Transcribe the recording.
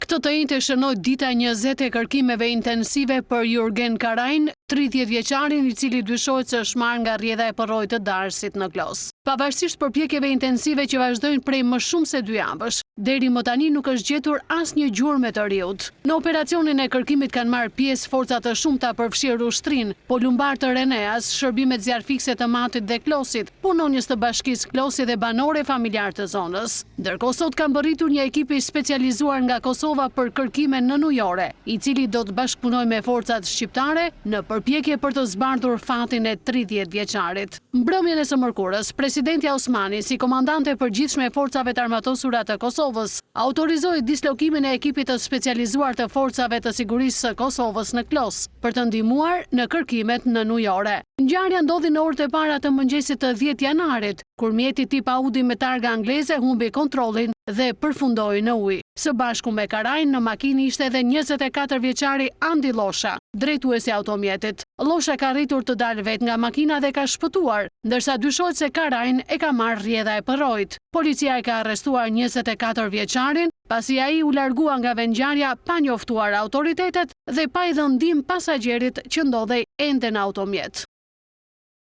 Këtë të njëjtë shënoi dita 20 e kërkimeve intensive për Jurgen Karajn, 30 vjeçarin i cili dyshohet se është marrë nga rrjedha e përrojit të Darësit në Klos. Pavarësisht përpjekjeve intensive që vazhdojnë prej më shumë se 2 javësh, deri më tani nuk është gjetur asnjë gjurmë të riut. Në operacionin e kërkimit kanë marrë pjesë forca të shumta përfshirë ushtrin, polumbar të Reneas, shërbimet zjarfikse të Matit dhe Klosit, punonjës të Bashkisë Klosi dhe banore familjar të zonës. Ndërkohë sot ka mbërritur një ekip i specializuar nga Kosova për kërkime nënujore, i cili do të bashkëpunojë me forcat shqiptare në përpjekje për të zbardhur fatin e 30 vjeçarit. Mbrëmjen e së mërkurës, Presidenti Osmani, si komandante e përgjithshme e forcave të armatosura të Kosovës, autorizoi dislokimin e ekipit të specializuar të forcave të sigurisë së Kosovës në Klos për të ndihmuar në kërkimet nënujore. Ngjarja ndodhi në orët e para të mëngjesit të 10 janarit, kur mjeti tip Audi me targa angleze humbi kontrollin dhe përfundoi në ujë. Së bashku me Karajn në makinë ishte edhe 24 vjeçari Andi Losha, drejtuesi i automjetit. Losha ka arritur të dalë vetë nga makina dhe ka shpëtuar, ndërsa dyshohet se Karajn e ka marrë rrjedha e përrojit. Policia e ka arrestuar 24 vjeçarin, pasi ai u largua nga vendngjarja pa njoftuar autoritetet dhe pa i dhënë ndihmë pasagjerit që ndodhej ende në automjet.